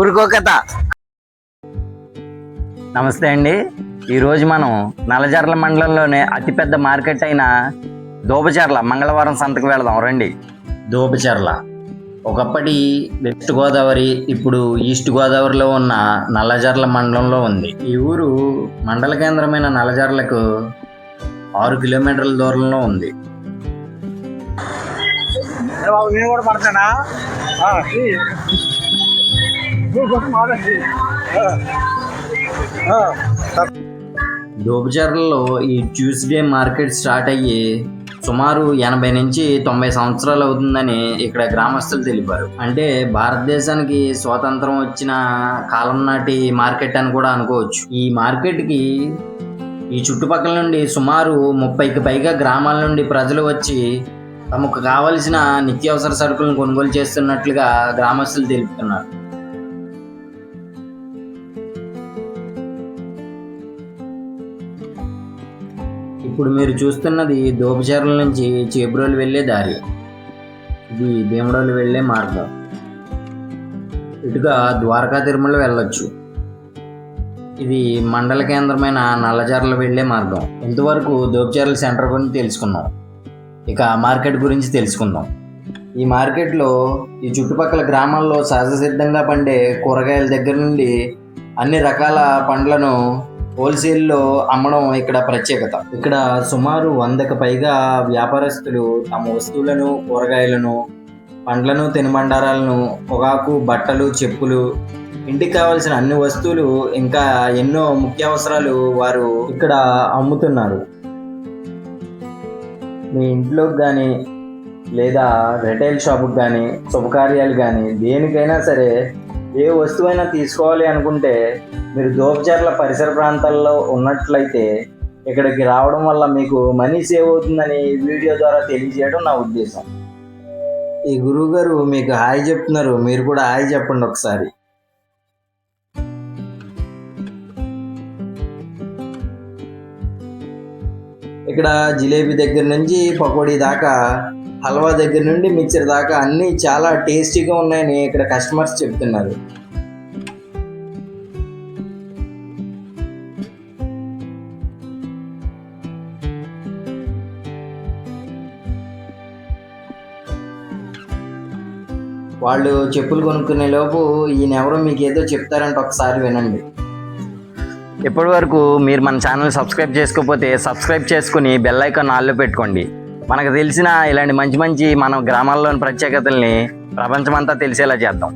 ఊరుకోకత. నమస్తే అండి. ఈరోజు మనం నల్లజర్ల మండలంలోనే అతిపెద్ద మార్కెట్ అయిన దోబచర్ల మంగళవారం సంతకు వెళదాం రండి. దోబచర్ల ఒకప్పటి వెస్ట్ గోదావరి, ఇప్పుడు ఈస్ట్ గోదావరిలో ఉన్న నల్లజర్ల మండలంలో ఉంది. ఈ ఊరు మండల కేంద్రమైన నల్లజర్లకు 6 కిలోమీటర్ల దూరంలో ఉంది. దోబచర్లలో ఈ ట్యూస్డే మార్కెట్ స్టార్ట్ అయ్యి సుమారు 80 నుంచి 90 సంవత్సరాలు అవుతుందని ఇక్కడ గ్రామస్తులు తెలిపారు. అంటే భారతదేశానికి స్వాతంత్రం వచ్చిన కాలం నాటి మార్కెట్ అని కూడా అనుకోవచ్చు. ఈ మార్కెట్కి ఈ చుట్టుపక్కల నుండి సుమారు 30కి పైగా గ్రామాల నుండి ప్రజలు వచ్చి తమకు కావలసిన నిత్యావసర సరుకులను కొనుగోలు చేస్తున్నట్లుగా గ్రామస్తులు తెలుపుతున్నారు. ఇప్పుడు మీరు చూస్తున్నది దోబచర్ల నుంచి చేబ్రోలు వెళ్ళే దారి. ఇది భీమడోలు వెళ్ళే మార్గం. ఇటుగా ద్వారకా తిరుమల వెళ్ళొచ్చు. ఇది మండల కేంద్రమైన నల్లజర్ల వెళ్ళే మార్గం. ఇంతవరకు దోబచర్ల సెంటర్ గురించి తెలుసుకున్నాం. ఇక మార్కెట్ గురించి తెలుసుకుందాం. ఈ మార్కెట్లో ఈ చుట్టుపక్కల గ్రామాల్లో సహజ సిద్ధంగా పండే కూరగాయల దగ్గర నుండి అన్ని రకాల పండ్లను హోల్సేల్లో అమ్మడం ఇక్కడ ప్రత్యేకత. ఇక్కడ సుమారు 100కి పైగా వ్యాపారస్తులు తమ వస్తువులను, కూరగాయలను, పండ్లను, తినుబండారాలను, పొగాకు, బట్టలు, చెప్పులు, ఇంటికి కావాల్సిన అన్ని వస్తువులు, ఇంకా ఎన్నో ముఖ్యావసరాలు వారు ఇక్కడ అమ్ముతున్నారు. మీ ఇంట్లోకి కానీ లేదా రిటైల్ షాపుకి కానీ, శుభకార్యాలు కానీ, దేనికైనా సరే ఏ వస్తువైనా తీసుకోవాలి అనుకుంటే మీరు దోబచర్ల పరిసర ప్రాంతాల్లో ఉన్నట్లయితే ఇక్కడికి రావడం వల్ల మీకు మనీ సేవ్ అవుతుందని వీడియో ద్వారా తెలియజేయడం నా ఉద్దేశం. ఈ గురువు గారు మీకు హాయ్ చెప్తున్నారు, మీరు కూడా హాయ్ చెప్పండి ఒకసారి. ఇక్కడ జిలేబీ దగ్గర నుంచి పకోడీ దాకా, హల్వా దగ్గర నుండి మిక్చర్ దాకా అన్నీ చాలా టేస్టీగా ఉన్నాయని ఇక్కడ కస్టమర్స్ చెప్తున్నారు. వాళ్ళు చెప్పులు కొనుక్కునే లోపు ఈయనెవరో మీకు ఏదో చెప్తారంటే ఒకసారి వినండి. ఇప్పటి వరకు మీరు మన ఛానల్ సబ్స్క్రైబ్ చేసుకోకపోతే సబ్స్క్రైబ్ చేసుకుని బెల్ ఐకాన్ ఆల్లో పెట్టుకోండి. మనకు తెలిసిన ఇలాంటి మంచి మంచి మన గ్రామాల్లోని ప్రత్యేకతల్ని ప్రపంచమంతా తెలిసేలా చేద్దాం.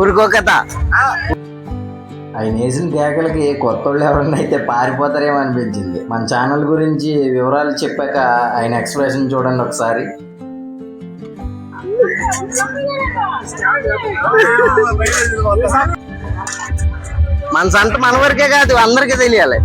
ఊరుకోకత. ఆయన వేసిన కేకలకి కొత్త వాళ్ళు ఎవరన్నా అయితే పారిపోతారేమో అనిపించింది. మన ఛానల్ గురించి వివరాలు చెప్పాక ఆయన ఎక్స్ప్రెషన్ చూడండి ఒకసారి. మన సంత మన వరకే కాదు, అందరికీ తెలియాలి.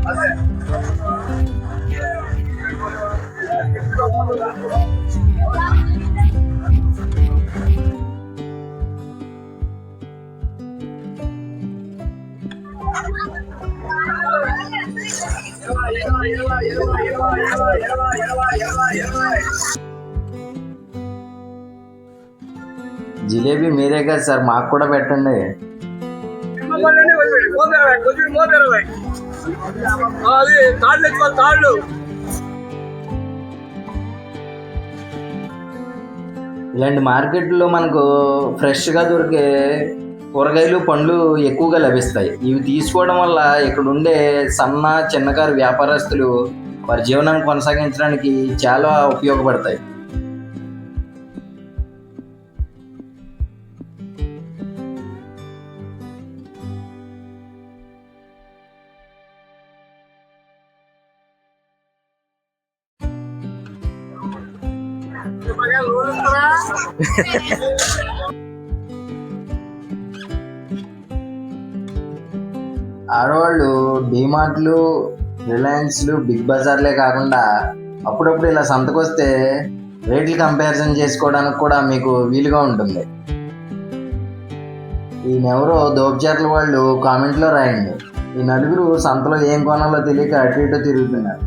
జిలేబీ మీరే కదా సార్, మాకు కూడా పెట్టండి. ఇలాంటి మార్కెట్లో మనకు ఫ్రెష్గా దొరికే కూరగాయలు, పండ్లు ఎక్కువగా లభిస్తాయి. ఇవి తీసుకోవడం వల్ల ఇక్కడ ఉండే సన్న, చిన్నకారు వ్యాపారస్తులు వారి జీవనాన్ని కొనసాగించడానికి చాలా ఉపయోగపడతాయి. ఆడవాళ్ళు డీమార్ట్లు, రిలయన్స్లు, బిగ్ బజార్లే కాకుండా అప్పుడప్పుడు ఇలా సంతకొస్తే రేట్లు కంపారిజన్ చేసుకోవడానికి కూడా మీకు వీలుగా ఉంటుంది. ఈయనెవరో దోపచారుల వాళ్ళు కామెంట్లో రాయండి. ఈ నలుగురు సంతలో ఏం కొనాలో తెలియక అటు ఇటు తిరుగుతున్నారు.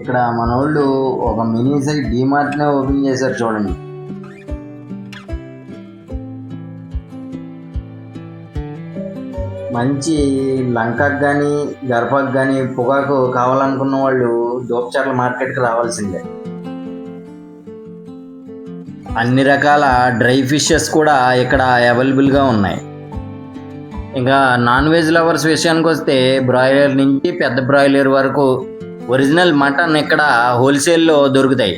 ఇక్కడ మనోళ్ళు ఒక మినీ సైజ్ డీమార్ట్నే ఓపెన్ చేశారు చూడండి. మంచి లంకకు కానీ గర్భకు కానీ పొగాకు కావాలనుకున్న వాళ్ళు దోపచార్ల మార్కెట్కి రావాల్సిందే. అన్ని రకాల డ్రై ఫిషెస్ కూడా ఇక్కడ అవైలబుల్గా ఉన్నాయి. ఇంకా నాన్ వెజ్ లవర్స్ విషయానికి వస్తే బ్రాయిలర్ నుంచి పెద్ద బ్రాయిలర్ వరకు ఒరిజినల్ మటన్ ఇక్కడ హోల్సేల్లో దొరుకుతాయి.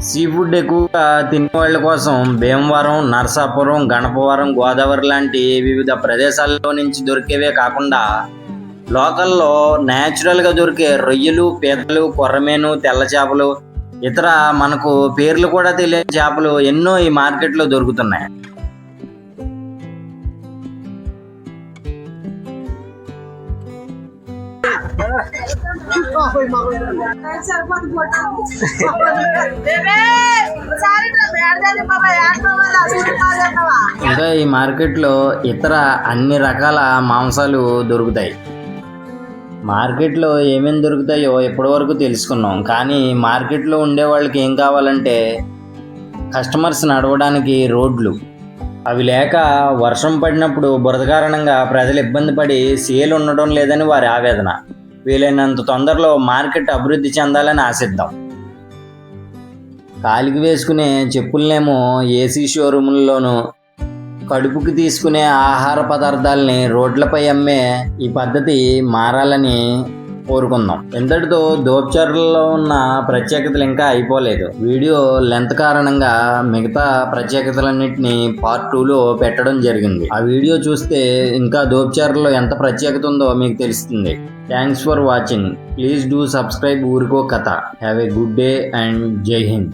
సీ ఫుడ్ ఎక్కువగా తినే వాళ్ళ కోసం భీమవరం, నరసాపురం, గణపవరం, గోదావరి లాంటి వివిధ ప్రదేశాల్లో నుంచి దొరికేవే కాకుండా లోకల్లో న్యాచురల్గా దొరికే రొయ్యలు, పీతలు, కొర్రమేను, తెల్ల చేపలు, ఇతర మనకు పేర్లు కూడా తెలియని చేపలు ఎన్నో ఈ మార్కెట్లో దొరుకుతున్నాయి. ఇంకా ఈ మార్కెట్లో ఇతర అన్ని రకాల మాంసాలు దొరుకుతాయి. మార్కెట్లో ఏమేమి దొరుకుతాయో ఇప్పటివరకు తెలుసుకున్నాం. కానీ మార్కెట్లో ఉండే వాళ్ళకి ఏం కావాలంటే కస్టమర్స్ నడవడానికి రోడ్లు, అవి లేక వర్షం పడినప్పుడు బురద కారణంగా ప్రజలు ఇబ్బంది పడి సేల్ ఉండడం లేదని వారి ఆవేదన. వీలైనంత తొందరలో మార్కెట్ అభివృద్ధి చెందాలని ఆశిద్దాం. కాలికి వేసుకునే చెప్పులనేమో ఏసీ షోరూముల్లోనూ, కడుపుకి తీసుకునే ఆహార పదార్థాలని రోడ్లపై అమ్మే ఈ పద్ధతి మారాలని కోరుకుందాం. ఇంతటితో దోపచారులలో ఉన్న ప్రత్యేకతలు ఇంకా అయిపోలేదు. వీడియో లెంత్ కారణంగా మిగతా ప్రత్యేకతలన్నింటినీ పార్ట్ 2లో పెట్టడం జరిగింది. ఆ వీడియో చూస్తే ఇంకా దోపచారులో ఎంత ప్రత్యేకత ఉందో మీకు తెలుస్తుంది. Thanks for watching. Please do subscribe ఊరికో కథ. Have a good day and జై హింద్.